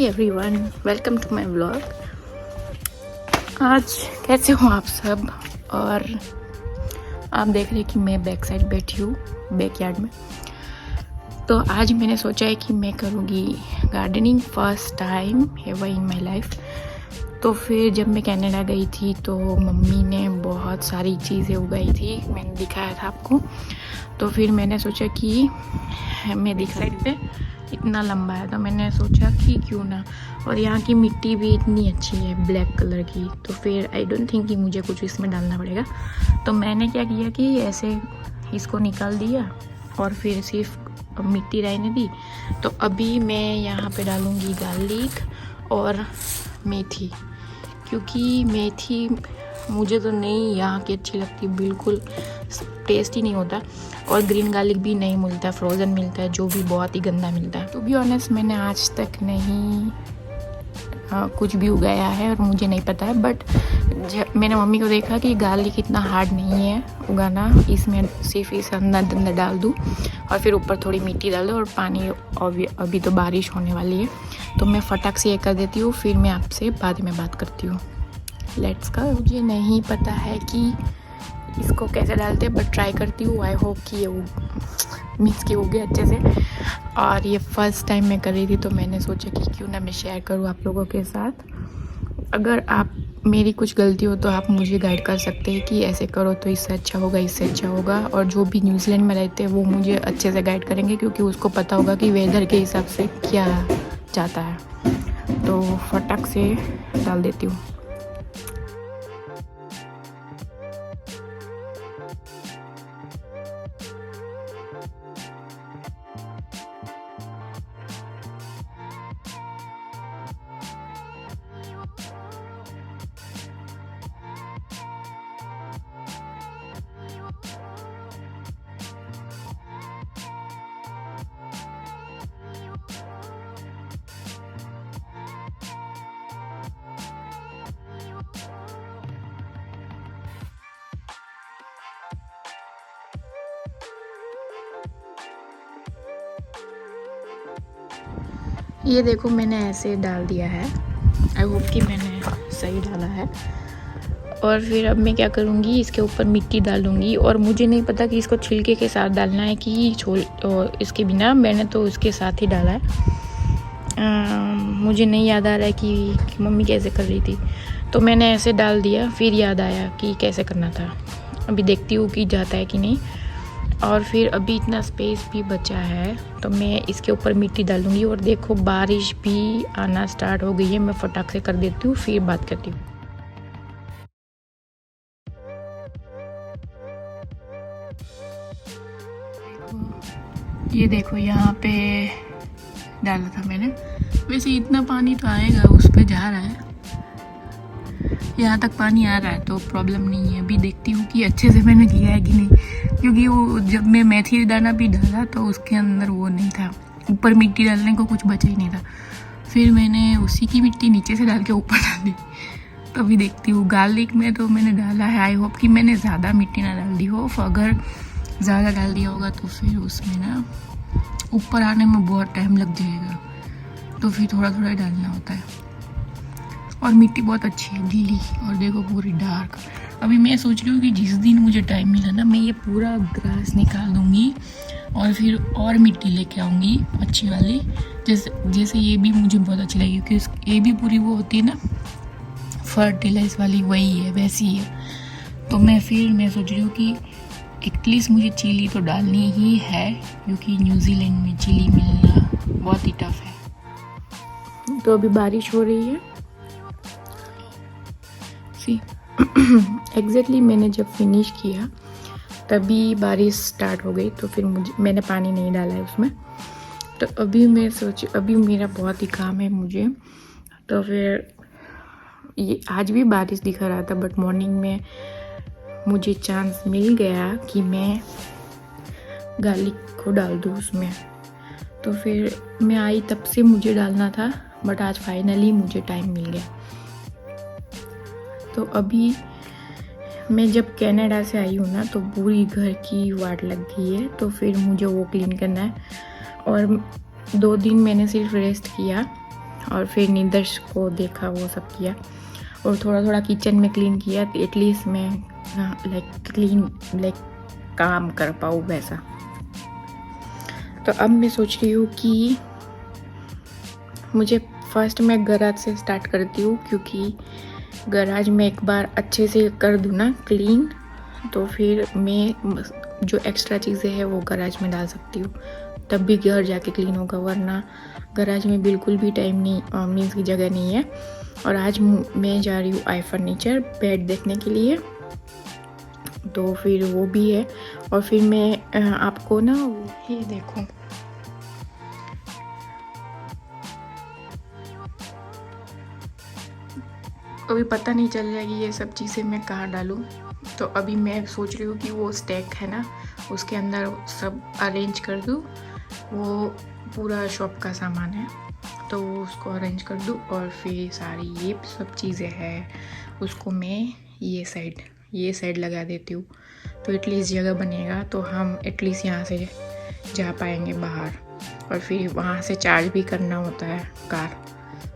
Hi everyone, welcome to my vlog. आज कैसे हो आप सब। और आप देख रहे हैं कि मैं बैक साइड बैठी हूँ बैकयार्ड में। तो आज मैंने सोचा है कि मैं करूँगी gardening first time ever in my life. तो फिर जब मैं कनाडा गई थी तो मम्मी ने बहुत सारी चीज़ें उगाई थी, मैंने दिखाया था आपको। तो फिर मैंने सोचा कि मैं दिख साइड पे इतना लंबा है तो मैंने सोचा कि क्यों ना, और यहाँ की मिट्टी भी इतनी अच्छी है ब्लैक कलर की, तो फिर आई डोंट थिंक कि मुझे कुछ इसमें डालना पड़ेगा। तो मैंने क्या किया कि ऐसे इसको निकाल दिया और फिर सिर्फ मिट्टी रहने दी। तो अभी मैं यहाँ पे डालूँगी गार्लिक और मेथी, क्योंकि मेथी मुझे तो नहीं यहाँ की अच्छी लगती, बिल्कुल टेस्ट ही नहीं होता। और ग्रीन गार्लिक भी नहीं मिलता, फ्रोज़न मिलता है जो भी बहुत ही गंदा मिलता है। टू बी ऑनेस्ट मैंने आज तक नहीं कुछ भी उगाया है और मुझे नहीं पता है, बट मैंने मम्मी को देखा कि गार्लिक इतना हार्ड नहीं है उगाना, इसमें सिर्फ इस अंदर डाल दूँ और फिर ऊपर थोड़ी मिट्टी डाल दो और पानी। अभी तो बारिश होने वाली है तो मैं फटाक से ये कर देती हूँ, फिर मैं आपसे बाद में बात करती हूँ। Let's go. मुझे नहीं पता है कि इसको कैसे डालते हैं, बट ट्राई करती हूँ। आई होप कि ये मिक्स की होगी अच्छे से। और ये फर्स्ट टाइम मैं कर रही थी तो मैंने सोचा कि क्यों ना मैं शेयर करूँ आप लोगों के साथ। अगर आप मेरी कुछ गलती हो तो आप मुझे गाइड कर सकते हैं कि ऐसे करो तो इससे अच्छा होगा, इससे अच्छा होगा। और जो भी न्यूजीलैंड में रहते हैं वो मुझे अच्छे से गाइड करेंगे, क्योंकि उसको पता होगा कि वेदर के हिसाब से क्या चाहता है। तो फटाक से डाल देती हूँ। ये देखो मैंने ऐसे डाल दिया है। आई होप कि मैंने सही डाला है। और फिर अब मैं क्या करूँगी, इसके ऊपर मिट्टी डालूँगी। और मुझे नहीं पता कि इसको छिलके के साथ डालना है कि इसके बिना, मैंने तो उसके साथ ही डाला है। मुझे नहीं याद आ रहा है कि मम्मी कैसे कर रही थी, तो मैंने ऐसे डाल दिया। फिर याद आया कि कैसे करना था। अभी देखती हूँ कि जाता है कि नहीं। और फिर अभी इतना स्पेस भी बचा है तो मैं इसके ऊपर मिट्टी डालूँगी। और देखो बारिश भी आना स्टार्ट हो गई है, मैं फटाक से कर देती हूँ, फिर बात करती हूँ। ये देखो यहाँ पे डाला था मैंने। वैसे इतना पानी तो आएगा, उस पे जा रहा है, यहाँ तक पानी आ रहा है तो प्रॉब्लम नहीं है। अभी देखती हूँ कि अच्छे से मैंने किया है कि नहीं, क्योंकि वो जब मैं मेथी दाना भी डाला तो उसके अंदर वो नहीं था, ऊपर मिट्टी डालने को कुछ बचा ही नहीं था। फिर मैंने उसी की मिट्टी नीचे से डाल के ऊपर डाल दी। तो अभी देखती हूँ। गार्लिक में तो मैंने डाला है, आई होप कि मैंने ज़्यादा मिट्टी ना डाल दी हो। अगर ज़्यादा डाल दिया होगा तो फिर उसमें ना ऊपर आने में बहुत टाइम लग जाएगा, तो फिर थोड़ा थोड़ा डालना होता है। और मिट्टी बहुत अच्छी है, गीली, और देखो पूरी डार्क। अभी मैं सोच रही हूँ कि जिस दिन मुझे टाइम मिला ना, मैं ये पूरा ग्रास निकाल दूँगी और फिर और मिट्टी लेके आऊँगी अच्छी वाली। जैसे ये भी मुझे बहुत अच्छी लगी, क्योंकि ये भी पूरी वो होती है ना फर्टिलाइज वाली, वही है, वैसी है। तो मैं सोच रही हूँ कि एटलीस्ट मुझे चिली तो डालनी ही है, क्योंकि न्यूजीलैंड में चिली मिलना बहुत ही टफ है। तो अभी बारिश हो रही है। एग्जैक्टली मैंने जब फिनिश किया तभी बारिश स्टार्ट हो गई, तो फिर मैंने पानी नहीं डाला है उसमें। तो अभी मैं सोची, अभी मेरा बहुत ही काम है मुझे। तो फिर ये आज भी बारिश दिखा रहा था, बट मॉर्निंग में मुझे चांस मिल गया कि मैं गार्लिक को डाल दूँ उसमें। तो फिर मैं आई तब से मुझे डालना था, बट आज फाइनली मुझे टाइम मिल गया। तो अभी मैं जब कनाडा से आई हूँ ना, तो पूरी घर की वाट लग गई है, तो फिर मुझे वो क्लीन करना है। और 2 दिन मैंने सिर्फ रेस्ट किया और फिर नीदर्श को देखा, वो सब किया और थोड़ा थोड़ा किचन में क्लीन किया, एटलीस्ट मैं लाइक काम कर पाऊँ वैसा। तो अब मैं सोच रही हूँ कि मुझे फर्स्ट मैं गैराज से स्टार्ट करती हूँ, क्योंकि गैराज में एक बार अच्छे से कर दूँ ना क्लीन, तो फिर मैं जो एक्स्ट्रा चीज़ें हैं वो गैराज में डाल सकती हूँ, तब भी घर जाके क्लीन होगा, वरना गैराज में बिल्कुल भी टाइम नहीं, मीन्स की जगह नहीं है। और आज मैं जा रही हूँ आई फर्नीचर बेड देखने के लिए, तो फिर वो भी है। और फिर मैं आपको ना ये देखो, अभी पता नहीं चल रहा कि ये सब चीज़ें मैं कहाँ डालूँ। तो अभी मैं सोच रही हूँ कि वो स्टैक है ना, उसके अंदर सब अरेंज कर दूँ। वो पूरा शॉप का सामान है, तो उसको अरेंज कर दूँ और फिर सारी ये सब चीज़ें हैं उसको मैं ये साइड लगा देती हूँ, तो एटलीस्ट जगह बनेगा, तो हम एटलीस्ट यहाँ से जा पाएंगे बाहर। और फिर वहाँ से चार्ज भी करना होता है कार,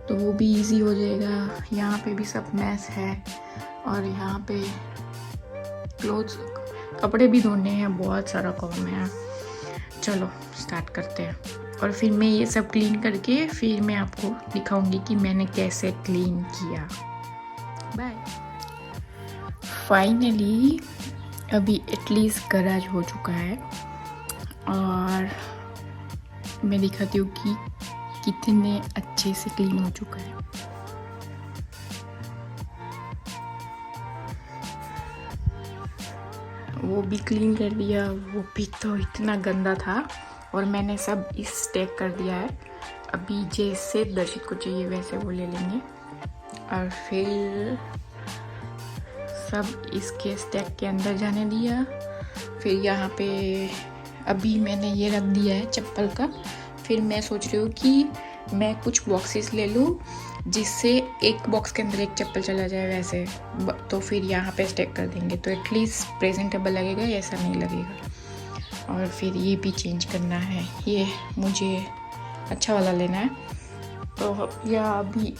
तो वो भी इजी हो जाएगा। यहाँ पे भी सब मैस है और यहाँ पे क्लोथ्स, कपड़े भी धोने हैं, बहुत सारा काम है। चलो स्टार्ट करते हैं। और फिर मैं ये सब क्लीन करके फिर मैं आपको दिखाऊंगी कि मैंने कैसे क्लीन किया। बाय। फाइनली अभी एटलीस्ट गैराज हो चुका है और मैं दिखाती हूँ कि कितने अच्छे से क्लीन हो चुका है। वो भी क्लीन कर दिया, वो भी तो इतना गंदा था और मैंने सब इस स्टैक कर दिया है। अभी जैसे दर्शित को चाहिए वैसे वो ले लेंगे और फिर सब इसके स्टैक के अंदर जाने दिया। फिर यहाँ पे अभी मैंने ये रख दिया है चप्पल का। फिर मैं सोच रही हूँ कि मैं कुछ बॉक्सेस ले लूँ जिससे एक बॉक्स के अंदर एक चप्पल चला जाए वैसे, तो फिर यहाँ पे स्टैक कर देंगे तो एटलीस्ट प्रेजेंटेबल लगेगा, ऐसा नहीं लगेगा। और फिर ये भी चेंज करना है, ये मुझे अच्छा वाला लेना है, तो या अभी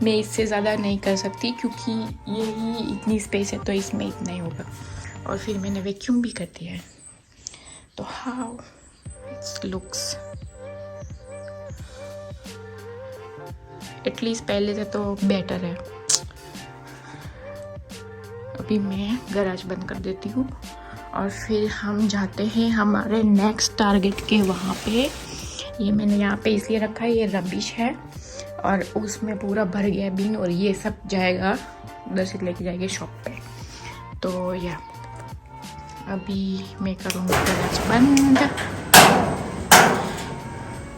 मैं इससे ज़्यादा नहीं कर सकती क्योंकि ये ही इतनी स्पेस है, तो इसमें इतना ही होगा। और फिर मैंने वैक्यूम भी कर दिया है, तो हाउ इट्स लुक्स एटलीस्ट पहले से तो बेटर है। अभी मैं गैराज बंद कर देती हूँ और फिर हम जाते हैं हमारे नेक्स्ट टारगेट के वहाँ पे। ये मैंने यहाँ पे इसलिए रखा है, ये रबिश है और उसमें पूरा भर गया बिन, और ये सब जाएगा दर्शित लेके जाएंगे शॉप पे। तो या अभी मैं करूँगी गैराज बंद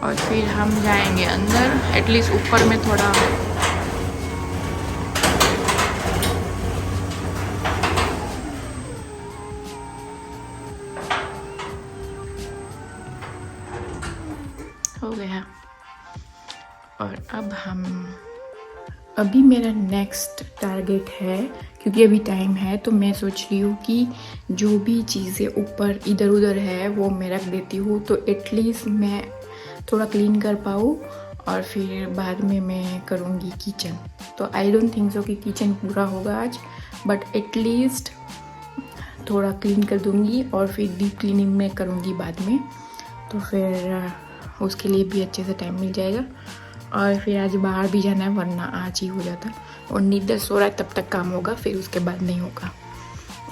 और फिर हम जाएंगे अंदर। एटलीस्ट ऊपर में थोड़ा हो गया। और अब अभी मेरा नेक्स्ट टारगेट है, क्योंकि अभी टाइम है, तो मैं सोच रही हूँ कि जो भी चीज़ें ऊपर इधर उधर है वो मैं रख देती हूँ, तो एटलीस्ट मैं थोड़ा क्लीन कर पाऊँ। और फिर बाद में मैं करूँगी किचन। तो आई डोंट थिंक सो कि किचन पूरा होगा आज, बट एटलीस्ट थोड़ा क्लीन कर दूँगी और फिर डीप क्लीनिंग में करूँगी बाद में, तो फिर उसके लिए भी अच्छे से टाइम मिल जाएगा। और फिर आज बाहर भी जाना है, वरना आज ही हो जाता। और नींद सो रहा है तब तक काम होगा, फिर उसके बाद नहीं होगा।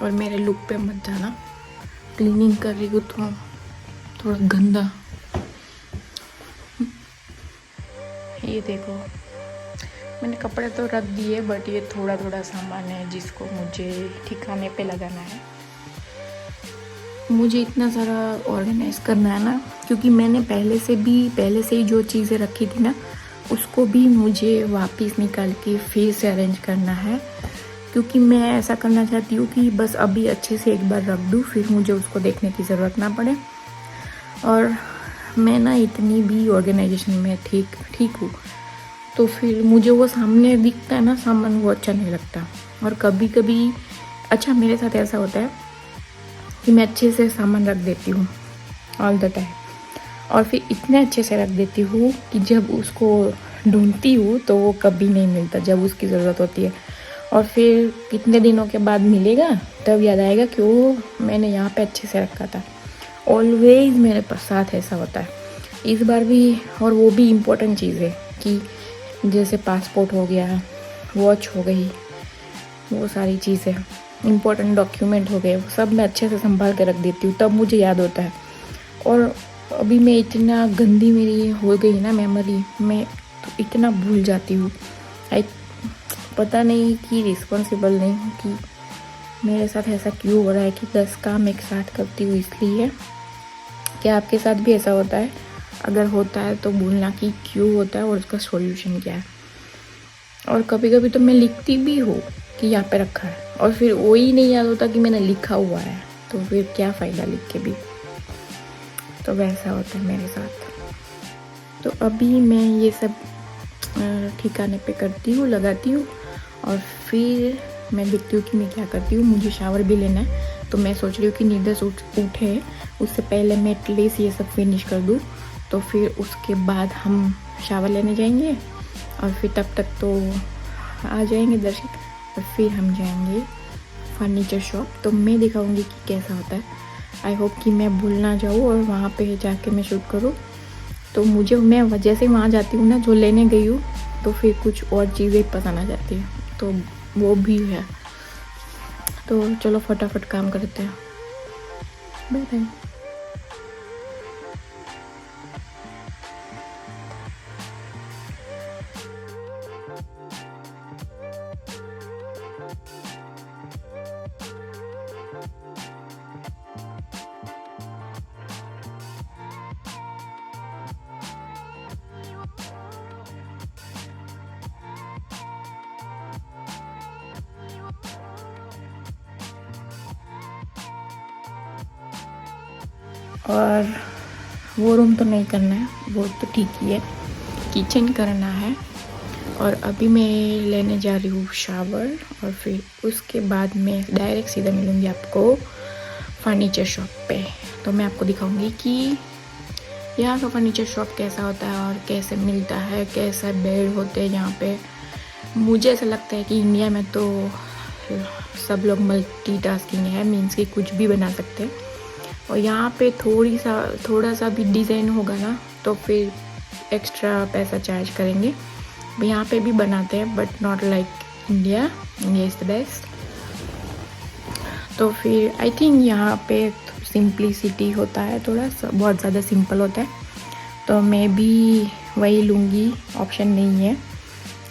और मेरे लुक पे मत जाना, क्लीनिंग कर रही हूँ तो थोड़ा गंदा। ये देखो मैंने कपड़े तो रख दिए, बट ये थोड़ा थोड़ा सामान है जिसको मुझे ठिकाने पे लगाना है। मुझे इतना सारा ऑर्गेनाइज करना है ना, क्योंकि मैंने पहले से ही जो चीज़ें रखी थी ना, उसको भी मुझे वापस निकाल के फिर से अरेंज करना है। क्योंकि मैं ऐसा करना चाहती हूँ कि बस अभी अच्छे से एक बार रख दूँ, फिर मुझे उसको देखने की ज़रूरत ना पड़े। और मैं ना इतनी भी ऑर्गेनाइजेशन में ठीक हूँ, तो फिर मुझे वो सामने दिखता है ना सामान, वो अच्छा नहीं लगता। और कभी कभी अच्छा मेरे साथ ऐसा होता है कि मैं अच्छे से सामान रख देती हूँ ऑल द टाइम, और फिर इतने अच्छे से रख देती हूँ कि जब उसको ढूंढती हूँ तो वो कभी नहीं मिलता जब उसकी ज़रूरत होती है। और फिर कितने दिनों के बाद मिलेगा तब याद आएगा कि वो मैंने यहाँ पे अच्छे से रखा था। ऑलवेज मेरे साथ ऐसा होता है, इस बार भी। और वो भी इम्पोर्टेंट चीज़ है कि जैसे पासपोर्ट हो गया, वॉच हो गई, वो सारी चीज़ें इम्पोर्टेंट डॉक्यूमेंट हो गए, वो सब मैं अच्छे से संभाल के रख देती हूँ, तब मुझे याद होता है। और अभी मैं इतना गंदी मेरी हो गई ना मेमोरी, मैं तो इतना भूल जाती हूँ। आई पता नहीं कि रिस्पॉन्सिबल नहीं हूँ कि मेरे साथ ऐसा क्यों हो रहा है कि 10 काम एक साथ करती हूँ। इसलिए क्या आपके साथ भी ऐसा होता है? अगर होता है तो बोलना कि क्यों होता है और उसका सॉल्यूशन क्या है। और कभी कभी तो मैं लिखती भी हूँ कि यहाँ पे रखा है, और फिर वही नहीं याद होता कि मैंने लिखा हुआ है, तो फिर क्या फ़ायदा लिख के भी। तो वैसा होता है मेरे साथ। तो अभी मैं ये सब ठिकाने पे करती हूँ, लगाती हूँ, और फिर मैं देखती हूँ कि मैं क्या करती हूँ। मुझे शावर भी लेना है, तो मैं सोच रही हूँ कि नींद से उठे उससे पहले मैं एटलीस्ट ये सब फिनिश कर दूँ, तो फिर उसके बाद हम शावर लेने जाएंगे। और फिर तब तक तो आ जाएंगे दर्शक, और फिर हम जाएंगे फर्नीचर शॉप। तो मैं दिखाऊंगी कि कैसा होता है। आई होप कि मैं भूल ना जाऊँ और वहाँ पे जाके मैं शूट करूँ। तो मुझे, मैं जैसे वहाँ जाती हूँ ना जो लेने गई हूँ, तो फिर कुछ और चीज़ें पसंद आ जाती हैं, तो वो भी है। तो चलो फटाफट काम करते हैं। Bye bye. और वो रूम तो नहीं करना है, वो तो ठीक ही है, किचन करना है। और अभी मैं लेने जा रही हूँ शावर, और फिर उसके बाद मैं डायरेक्ट सीधा मिलूँगी आपको फर्नीचर शॉप पे। तो मैं आपको दिखाऊंगी कि यहाँ का फर्नीचर शॉप कैसा होता है और कैसे मिलता है, कैसा बेड होते हैं यहाँ पे। मुझे ऐसा लगता है कि इंडिया में तो सब लोग मल्टीटास्किंग है, मीन्स कि कुछ भी बना सकते हैं। और यहाँ पे थोड़ा सा भी डिज़ाइन होगा ना तो फिर एक्स्ट्रा पैसा चार्ज करेंगे। यहाँ पे भी बनाते हैं but not like India. India is the best. तो फिर आई थिंक यहाँ पे सिंप्लिसिटी होता है, थोड़ा सा बहुत ज़्यादा सिंपल होता है, तो मैं भी वही लूँगी, ऑप्शन नहीं है।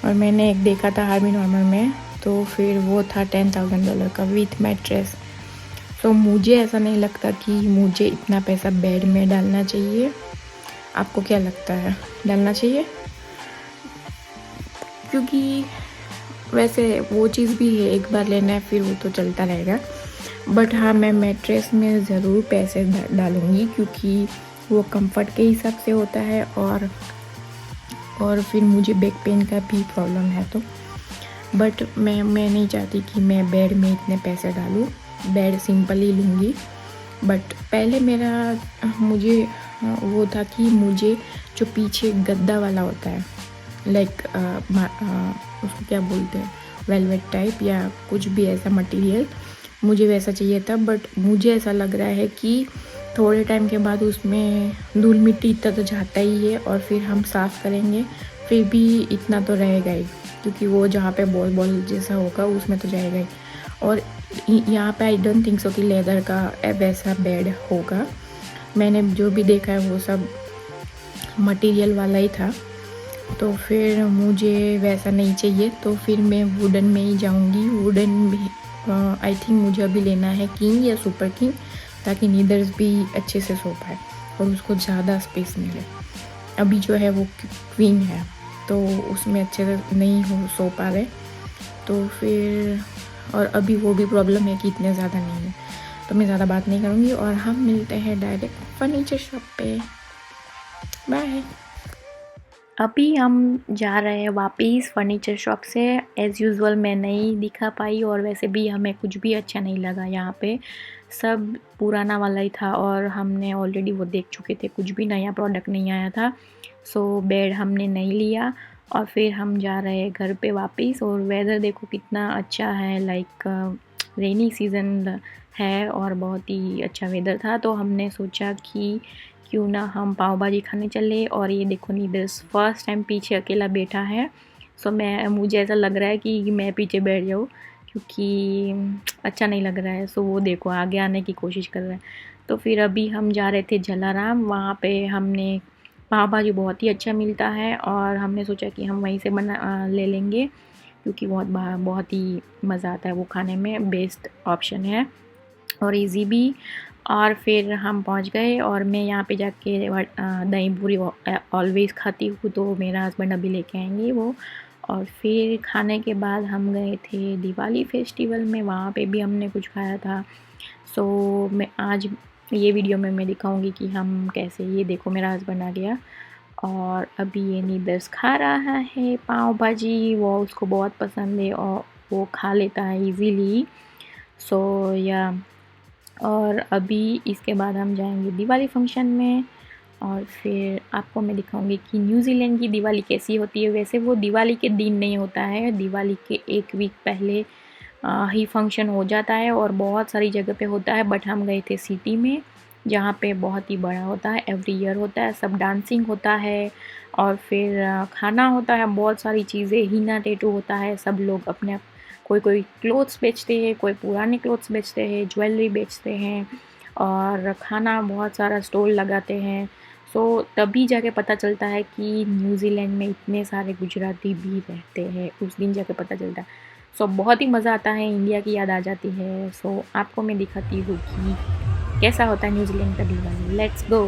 और मैंने एक देखा था हार्वी नॉर्मल में, तो फिर वो था $10,000 का विथ मैट्रेस। तो मुझे ऐसा नहीं लगता कि मुझे इतना पैसा बेड में डालना चाहिए। आपको क्या लगता है, डालना चाहिए? क्योंकि वैसे वो चीज़ भी है, एक बार लेना है फिर वो तो चलता रहेगा। बट हाँ, मैं मैट्रेस में ज़रूर पैसे डालूँगी, क्योंकि वो कंफर्ट के हिसाब से होता है। और फिर मुझे बैक पेन का भी प्रॉब्लम है, तो बट मैं नहीं चाहती कि मैं बेड में इतने पैसे डालूँ। बेड सिंपल ही लूँगी। बट पहले मुझे वो था कि मुझे जो पीछे गद्दा वाला होता है, लाइक उसको क्या बोलते हैं, वेलवेट टाइप या कुछ भी ऐसा मटेरियल, मुझे वैसा चाहिए था। बट मुझे ऐसा लग रहा है कि थोड़े टाइम के बाद उसमें धूल मिट्टी इतना तो जाता ही है, और फिर हम साफ़ करेंगे फिर भी इतना तो रहेगा ही, क्योंकि वो जहाँ पे बॉल जैसा होगा उसमें तो जाएगा ही। और यहाँ पे आई डोंट थिंक सो कि लेदर का वैसा बेड होगा। मैंने जो भी देखा है वो सब मटेरियल वाला ही था, तो फिर मुझे वैसा नहीं चाहिए। तो फिर मैं वुडन में ही जाऊँगी। वुडन भी आई थिंक मुझे अभी लेना है किंग या सुपर किंग, ताकि नीदर्स भी अच्छे से सो पाए और उसको ज़्यादा स्पेस मिले। अभी जो है वो क्वीन है, तो उसमें अच्छे से नहीं सो पा रहे, तो फिर और अभी वो भी प्रॉब्लम है कि इतने ज़्यादा नहीं है। तो मैं ज़्यादा बात नहीं करूँगी और हम मिलते हैं डायरेक्ट फर्नीचर शॉप पे। बाय। अभी हम जा रहे हैं वापस फर्नीचर शॉप से। एज़ यूजुअल मैं नहीं दिखा पाई, और वैसे भी हमें कुछ भी अच्छा नहीं लगा यहाँ पे, सब पुराना वाला ही था और हमने ऑलरेडी वो देख चुके थे, कुछ भी नया प्रोडक्ट नहीं आया था। सो बेड हमने नहीं लिया, और फिर हम जा रहे हैं घर पे वापस। और वेदर देखो कितना अच्छा है, लाइक रेनी सीज़न है और बहुत ही अच्छा वेदर था। तो हमने सोचा कि क्यों ना हम पाव भाजी खाने चले। और ये देखो नीदर्स फर्स्ट टाइम पीछे अकेला बैठा है। सो मुझे ऐसा लग रहा है कि मैं पीछे बैठ जाऊँ, क्योंकि अच्छा नहीं लग रहा है। सो वो देखो आगे आने की कोशिश कर रहा है। तो फिर अभी हम जा रहे थे जलाराम, वहाँ पे हमने पाव भाजी बहुत ही अच्छा मिलता है और हमने सोचा कि हम वहीं से ले लेंगे, क्योंकि बहुत ही मज़ा आता है वो खाने में, बेस्ट ऑप्शन है और इजी भी। और फिर हम पहुंच गए और मैं यहाँ पे जाके दही पूरी ऑलवेज़ खाती हूँ, तो मेरा हस्बैंड अभी लेके आएंगे वो। और फिर खाने के बाद हम गए थे दिवाली फेस्टिवल में, वहाँ पे भी हमने कुछ खाया था। सो मैं आज ये वीडियो में मैं दिखाऊंगी कि हम कैसे, ये देखो मेरा हस्बैंड आ गया और अभी ये नीदर्स खा रहा है पाव भाजी, वो उसको बहुत पसंद है और वो खा लेता है इजीली। सो या और अभी इसके बाद हम जाएंगे दिवाली फंक्शन में और फिर आपको मैं दिखाऊंगी कि न्यूजीलैंड की दिवाली कैसी होती है। वैसे वो दिवाली के दिन नहीं होता है, दिवाली के एक वीक पहले ही फंक्शन हो जाता है और बहुत सारी जगह पे होता है। बट हम गए थे सिटी में, जहाँ पे बहुत ही बड़ा होता है, एवरी ईयर होता है, सब डांसिंग होता है और फिर खाना होता है, बहुत सारी चीज़ें, हीना टेटू होता है। सब लोग अपने कोई कोई क्लोथ्स बेचते हैं, कोई पुराने क्लोथ्स बेचते हैं, ज्वेलरी बेचते हैं और खाना बहुत सारा स्टॉल लगाते हैं। सो तभी जाके पता चलता है कि न्यूजीलैंड में इतने सारे गुजराती भी रहते हैं, उस दिन जाके पता चलता है। सो बहुत ही मज़ा आता है, इंडिया की याद आ जाती है। सो आपको मैं दिखाती हूँ कि कैसा होता है न्यूजीलैंड का दिवाली। Let's go.